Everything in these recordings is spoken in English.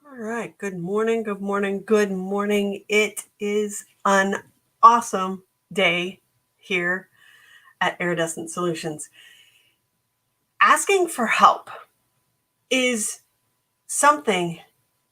All right. Good morning. Good morning. Good morning. It is an awesome day here at Iridescent Solutions. Asking for help is something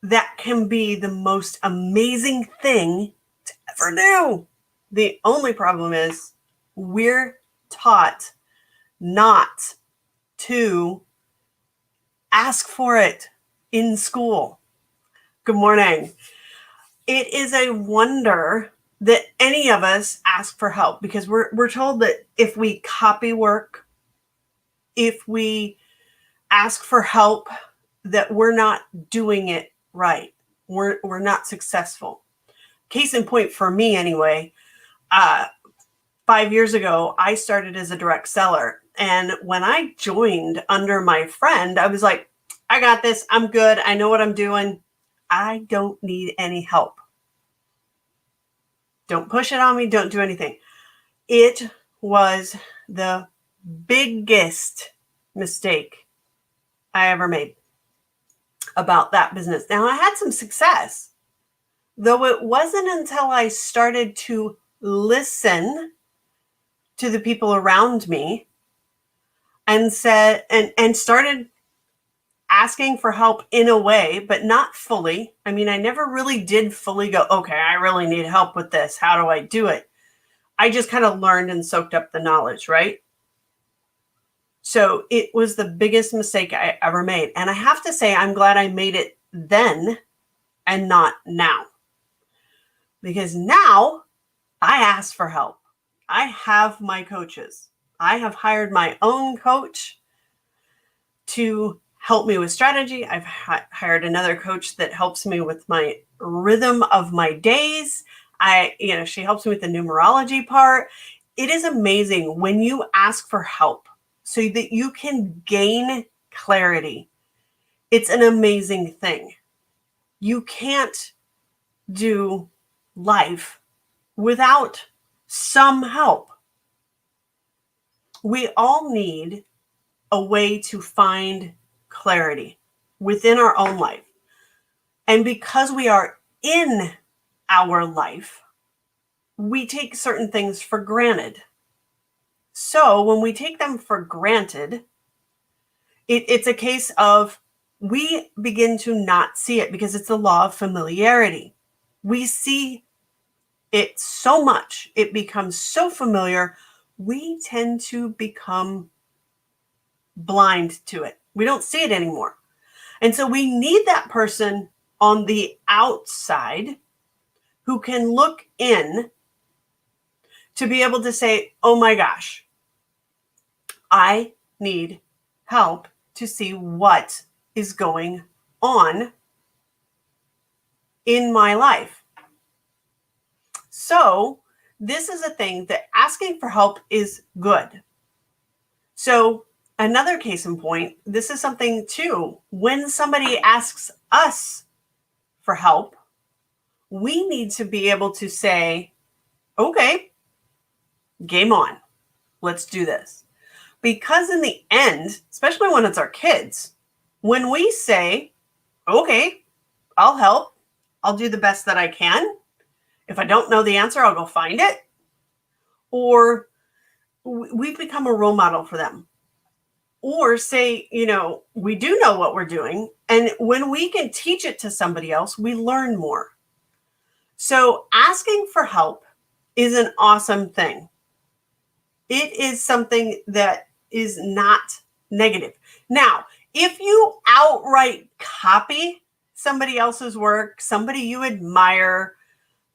that can be the most amazing thing to ever do. The only problem is we're taught not to ask for it in school. Good morning. It is a wonder that any of us ask for help because we're told that if we copy work, if we ask for help, that we're not doing it right. We're not successful. Case in point for me anyway, uh, 5 years ago, I started as a direct seller. And when I joined under my friend, I was like, I got this. I'm good. I know what I'm doing. I don't need any help. Don't push it on me. Don't do anything. It was the biggest mistake I ever made about that business. Now, I had some success, though it wasn't until I started to listen to the people around me and started asking for help in a way, but not fully. I mean, I never really did fully go, okay, I really need help with this. How do I do it? I just kind of learned and soaked up the knowledge, right? So it was the biggest mistake I ever made. And I have to say, I'm glad I made it then and not now. Because now I ask for help. I have my coaches. I have hired my own coach to help me with strategy. I've hired another coach that helps me with my rhythm of my days. She helps me with the numerology part. It is amazing when you ask for help so that you can gain clarity. It's an amazing thing. You can't do life without some help. We all need a way to find clarity within our own life. And because we are in our life, we take certain things for granted. So when we take them for granted, it's a case of we begin to not see it because it's the law of familiarity. We see it so much, it becomes so familiar, we tend to become blind to it. We don't see it anymore. And so we need that person on the outside who can look in to be able to say, oh my gosh, I need help to see what is going on in my life. So this is a thing that asking for help is good. So another case in point, this is something too, when somebody asks us for help, we need to be able to say, okay, game on, let's do this. Because in the end, especially when it's our kids, when we say, okay, I'll help, I'll do the best that I can. If I don't know the answer, I'll go find it. Or we've become a role model for them. Or say, we do know what we're doing. And when we can teach it to somebody else, we learn more. So asking for help is an awesome thing. It is something that is not negative. Now, if you outright copy somebody else's work, somebody you admire,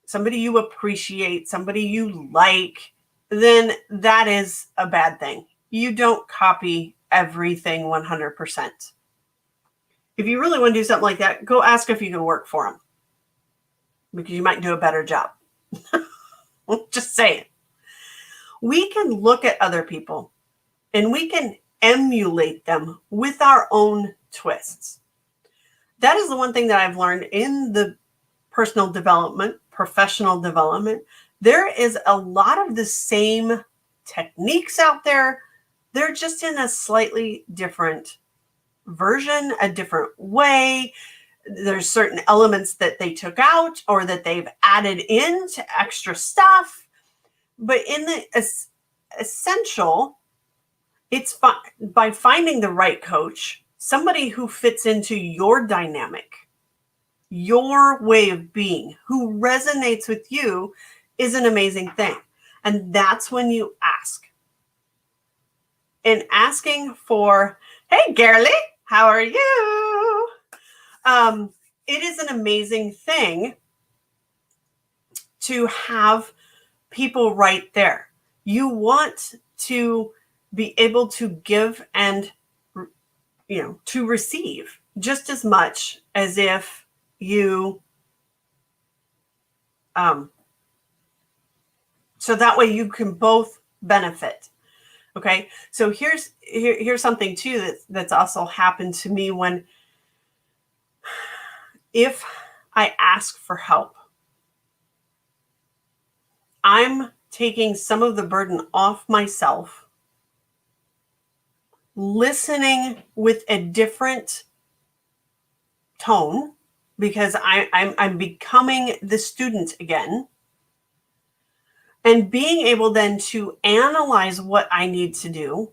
somebody you appreciate, somebody you like, then that is a bad thing. You don't copy everything 100%. If you really want to do something like that, go ask if you can work for them, because you might do a better job. Just saying. We can look at other people and we can emulate them with our own twists. That is the one thing that I've learned in the personal development, professional development. There is a lot of the same techniques out there. They're just in a slightly different version, a different way. there's certain elements that they took out or that they've added in to extra stuff. But in the essential, it's by finding the right coach, somebody who fits into your dynamic, your way of being, who resonates with you, is an amazing thing. And that's when you ask. And asking for, hey, Girly, how are you? It is an amazing thing to have people right there. You want to be able to give and, to receive just as much as if you, so that way you can both benefit. Okay. So here's something too that's also happened to me if I ask for help, I'm taking some of the burden off myself, listening with a different tone, because I'm becoming the student again, and being able then to analyze what I need to do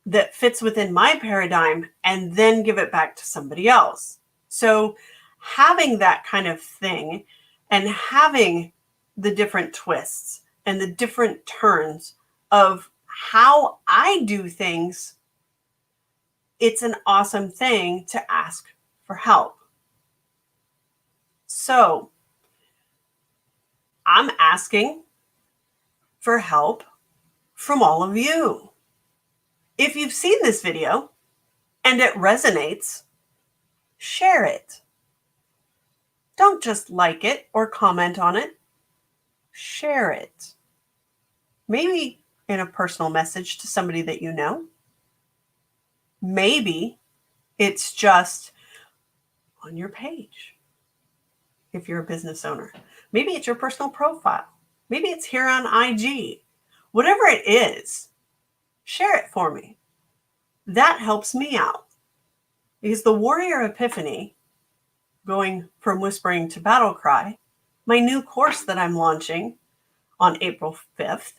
that fits within my paradigm and then give it back to somebody else. So having that kind of thing and having the different twists and the different turns of how I do things, it's an awesome thing to ask for help. So I'm asking for help from all of you. If you've seen this video and it resonates, share it. Don't just like it or comment on it. Share it. Maybe in a personal message to somebody that you know. Maybe it's just on your page if you're a business owner. Maybe it's your personal profile. Maybe it's here on IG. Whatever it is, share it for me. That helps me out. Because the Warrior Epiphany, going from whispering to battle cry, my new course that I'm launching on April 5th,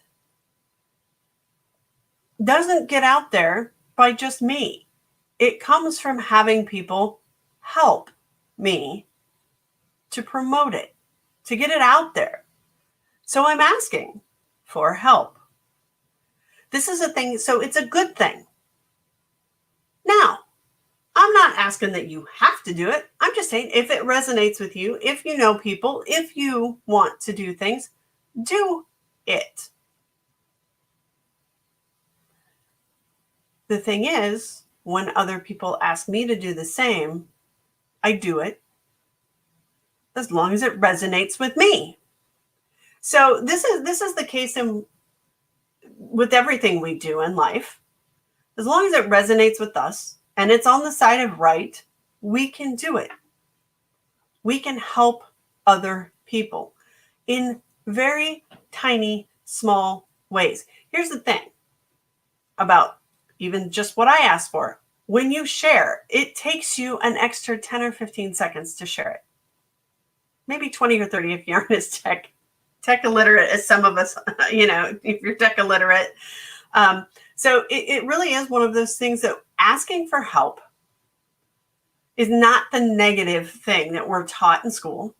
doesn't get out there by just me. It comes from having people help me to promote it, to get it out there. So I'm asking for help. This is a thing, so it's a good thing. Now, I'm not asking that you have to do it. I'm just saying if it resonates with you, if you know people, if you want to do things, do it. The thing is, when other people ask me to do the same, I do it as long as it resonates with me. So this is the case with everything we do in life. As long as it resonates with us and it's on the side of right, we can do it. We can help other people in very tiny, small ways. Here's the thing about even just what I asked for. When you share, it takes you an extra 10 or 15 seconds to share it. Maybe 20 or 30 if you aren't as tech illiterate as some of us, if you're tech illiterate. So it really is one of those things that asking for help is not the negative thing that we're taught in school.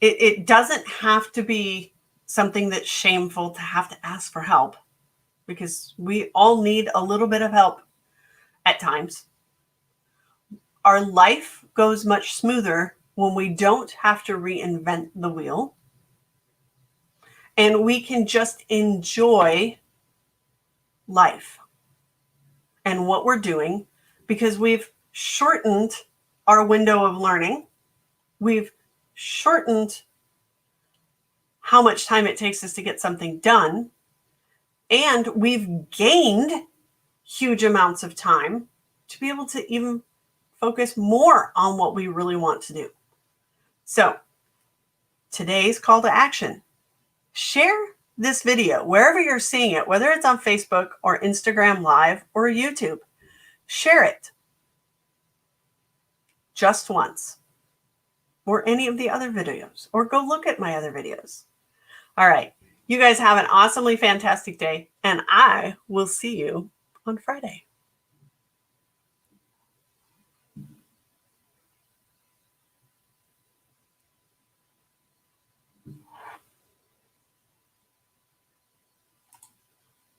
It doesn't have to be something that's shameful to have to ask for help, because we all need a little bit of help at times. Our life goes much smoother when we don't have to reinvent the wheel, and we can just enjoy life and what we're doing, because we've shortened our window of learning. We've shortened how much time it takes us to get something done. And we've gained huge amounts of time to be able to even focus more on what we really want to do. So today's call to action: share this video wherever you're seeing it, whether it's on Facebook or Instagram Live or YouTube. Share it. just once, or any of the other videos, or go look at my other videos. All right. You guys have an awesomely fantastic day, and I will see you on Friday.